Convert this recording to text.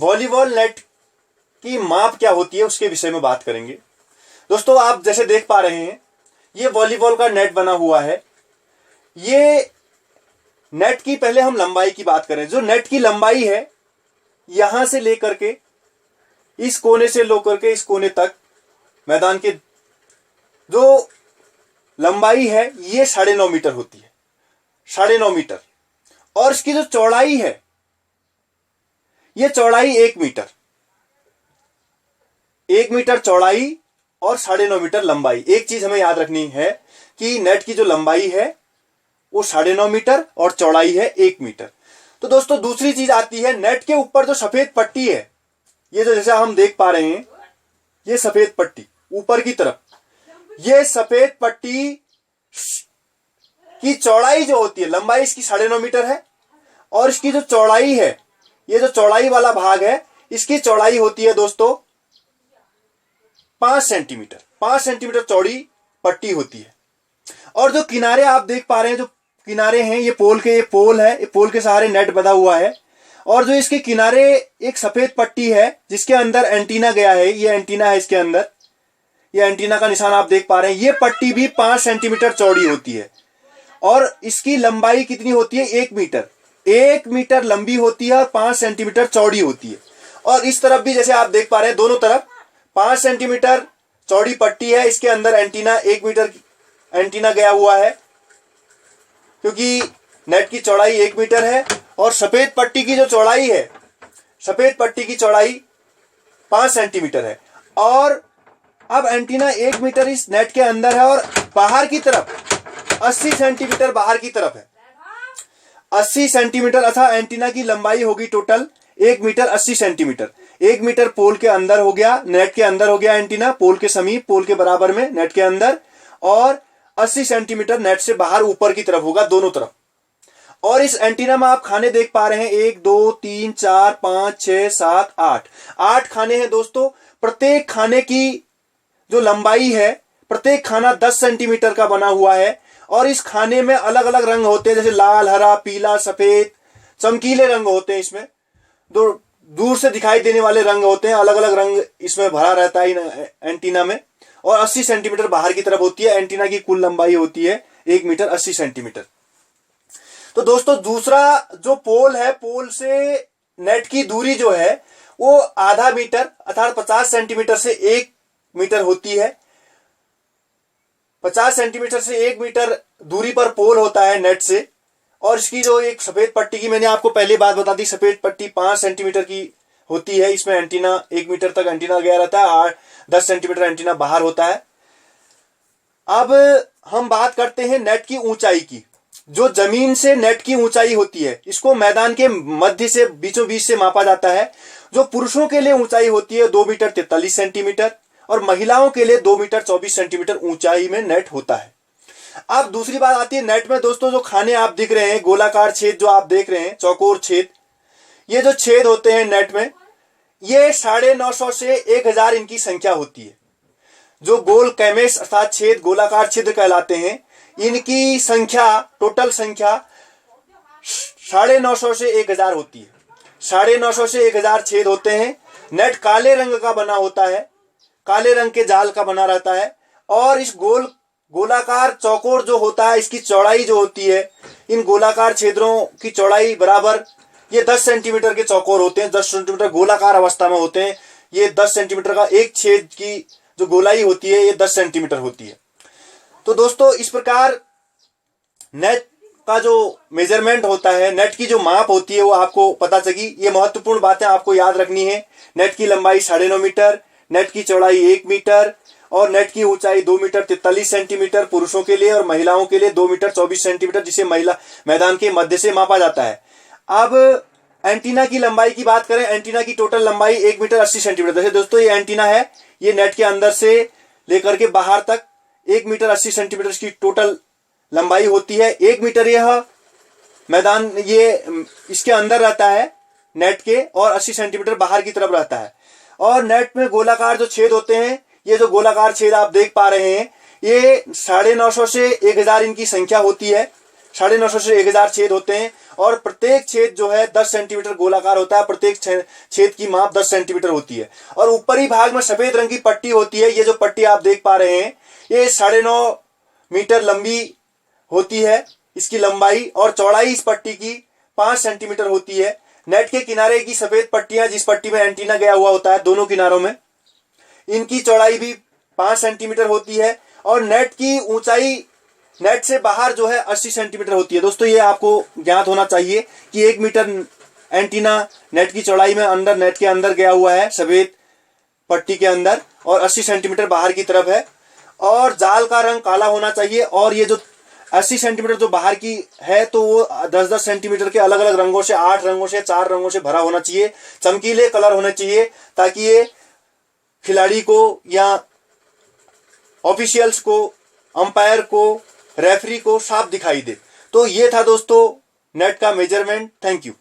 Volleyball net की माप क्या होती है उसके विषय में बात करेंगे। दोस्तों, आप जैसे देख पा रहे हैं, ये वॉलीबॉल का नेट बना हुआ है। ये नेट की पहले हम लंबाई की बात करें। जो नेट की लंबाई है, यहां से लेकर के इस कोने से लेकर के इस कोने तक मैदान के जो लंबाई है ये 9.5 मीटर होती है, 9.5 मीटर। और इसकी जो चौड़ाई है, ये चौड़ाई 1 मीटर, 1 मीटर चौड़ाई और 9.5 मीटर लंबाई। एक चीज हमें याद रखनी है कि नेट की जो लंबाई है वो 9.5 मीटर और चौड़ाई है 1 मीटर। तो दोस्तों, दूसरी चीज आती है नेट के ऊपर जो सफेद पट्टी है, ये जो जैसा हम देख पा रहे हैं, ये सफेद पट्टी ऊपर की तरफ, ये सफेद पट्टी की चौड़ाई जो होती है, लंबाई इसकी 9.5 मीटर है और इसकी जो चौड़ाई है, ये जो चौड़ाई वाला भाग है, इसकी चौड़ाई होती है दोस्तों 5 सेंटीमीटर। 5 सेंटीमीटर चौड़ी पट्टी होती है। और जो किनारे आप देख पा रहे हैं, जो किनारे हैं, ये पोल है, ये पोल के सहारे नेट बंधा हुआ है। और जो इसके किनारे एक सफेद पट्टी है जिसके अंदर एंटीना गया है, ये एंटीना है इसके अंदर, ये एंटीना का निशान आप देख पा रहे हैं। ये पट्टी भी 5 सेंटीमीटर चौड़ी होती है और इसकी लंबाई कितनी होती है? 1 मीटर। 1 मीटर लंबी होती है और 5 सेंटीमीटर चौड़ी होती है। और इस तरफ भी जैसे आप देख पा रहे हैं, दोनों तरफ 5 सेंटीमीटर चौड़ी पट्टी है, इसके अंदर एंटीना 1 मीटर एंटीना गया हुआ है, क्योंकि नेट की चौड़ाई 1 मीटर है। और सफेद पट्टी की जो चौड़ाई है, सफेद पट्टी की चौड़ाई 5 सेंटीमीटर है। और अब एंटीना 1 मीटर इस नेट के अंदर है और बाहर की तरफ 80 सेंटीमीटर बाहर की तरफ है। 80 सेंटीमीटर अर्थात एंटीना की लंबाई होगी टोटल 1 मीटर 80 सेंटीमीटर। 1 मीटर पोल के अंदर हो गया, नेट के अंदर हो गया एंटीना, पोल के समीप, पोल के बराबर में नेट के अंदर। और 80 सेंटीमीटर नेट से बाहर ऊपर की तरफ होगा, दोनों तरफ। और इस एंटीना में आप खाने देख पा रहे हैं, 1 2 3 4 5 6 7 8 8 खाने हैं दोस्तों। प्रत्येक खाने की जो लंबाई है, प्रत्येक खाना 10 सेंटीमीटर का बना हुआ है। और इस खाने में अलग अलग रंग होते हैं, जैसे लाल, हरा, पीला, सफेद, चमकीले रंग होते हैं इसमें। दो दूर से दिखाई देने वाले रंग होते हैं, अलग अलग रंग इसमें भरा रहता है एंटीना में। और 80 सेंटीमीटर बाहर की तरफ होती है। एंटीना की कुल लंबाई होती है 1 मीटर 80 सेंटीमीटर। तो दोस्तों, दूसरा जो पोल है, पोल से नेट की दूरी जो है वो आधा मीटर अर्थात 50 सेंटीमीटर से 1 मीटर होती है। 50 सेंटीमीटर से 1 मीटर दूरी पर पोल होता है नेट से। और इसकी जो एक सफेद पट्टी की मैंने आपको पहले बात बता दी, सफेद पट्टी 5 सेंटीमीटर की होती है। इसमें एंटीना 1 मीटर तक एंटीना गया रहता है और 10 सेंटीमीटर एंटीना बाहर होता है। अब हम बात करते हैं नेट की ऊंचाई की। जो जमीन से नेट की ऊंचाई होती है, इसको मैदान के मध्य से बीचों बीच से मापा जाता है। जो पुरुषों के लिए ऊंचाई होती है 2 मीटर 43 सेंटीमीटर और महिलाओं के लिए 2 मीटर 24 सेंटीमीटर ऊंचाई में नेट होता है। अब दूसरी बात आती है नेट में दोस्तों, जो खाने आप दिख रहे हैं, गोलाकार छेद जो आप देख रहे हैं, चौकोर छेद, ये जो छेद होते हैं नेट में, ये 950 से 1000 इनकी संख्या होती है। जो गोल कैमेस अर्थात छेद, गोलाकार छिद्र कहलाते हैं, इनकी संख्या, टोटल संख्या 950 से 1000 होती है। 950 से 1000 छेद होते हैं। नेट काले रंग का बना होता है, काले रंग के जाल का बना रहता है। और इस गोलाकार चौकोर जो होता है, इसकी चौड़ाई जो होती है, इन गोलाकार छेदों की चौड़ाई बराबर, ये 10 सेंटीमीटर के चौकोर होते हैं, 10 सेंटीमीटर गोलाकार अवस्था में होते हैं। ये 10 सेंटीमीटर का एक छेद की जो गोलाई होती है, ये 10 सेंटीमीटर होती है। तो दोस्तों, इस प्रकार नेट का जो मेजरमेंट होता है, नेट की जो माप होती है, वो आपको पता चली। ये महत्वपूर्ण बातें आपको याद रखनी है। नेट की लंबाई 9.5 मीटर, नेट की चौड़ाई 1 मीटर और नेट की ऊंचाई 2 मीटर 43 सेंटीमीटर पुरुषों के लिए और महिलाओं के लिए 2 मीटर 24 सेंटीमीटर, जिसे महिला मैदान के मध्य से मापा जाता है। अब एंटीना की लंबाई की बात करें, एंटीना की टोटल लंबाई 1 मीटर 80 सेंटीमीटर। जैसे दोस्तों, ये एंटीना है, ये नेट के अंदर से लेकर के बाहर तक 1 मीटर 80 सेंटीमीटर की टोटल लंबाई होती है। 1 मीटर यह मैदान, ये इसके अंदर रहता है नेट के, और 80 सेंटीमीटर बाहर की तरफ रहता है। और नेट में गोलाकार जो छेद होते हैं, ये जो गोलाकार छेद आप देख पा रहे हैं, ये 950 से 1000 इनकी संख्या होती है। 950 से 1000 छेद होते हैं और प्रत्येक छेद जो है 10 सेंटीमीटर गोलाकार होता है। प्रत्येक छेद की माप 10 सेंटीमीटर होती है और ऊपरी भाग में सफेद रंग की पट्टी होती है। ये जो पट्टी आप देख पा रहे हैं ये 9.5 मीटर लंबी होती है इसकी लंबाई, और चौड़ाई इस पट्टी की 5 सेंटीमीटर होती है। नेट के किनारे की सफेद पट्टियां, जिस पट्टी में एंटीना गया हुआ होता है दोनों किनारों में, इनकी चौड़ाई भी 5 सेंटीमीटर होती है और नेट की ऊंचाई नेट से बाहर जो है 80 सेंटीमीटर होती है। दोस्तों ये आपको ज्ञात होना चाहिए कि 1 मीटर एंटीना नेट की चौड़ाई में अंदर नेट के अंदर गया हुआ है सफेद पट्टी के अंदर, और 80 सेंटीमीटर बाहर की तरफ है, और जाल का रंग काला होना चाहिए। और ये जो 80 सेंटीमीटर जो बाहर की है तो वो 10-10 सेंटीमीटर के अलग अलग रंगों से, 8 रंगों से, 4 रंगों से भरा होना चाहिए। चमकीले कलर होने चाहिए ताकि ये खिलाड़ी को या ऑफिशियल्स को, अंपायर को, रेफरी को साफ दिखाई दे। तो ये था दोस्तों नेट का मेजरमेंट। Thank you.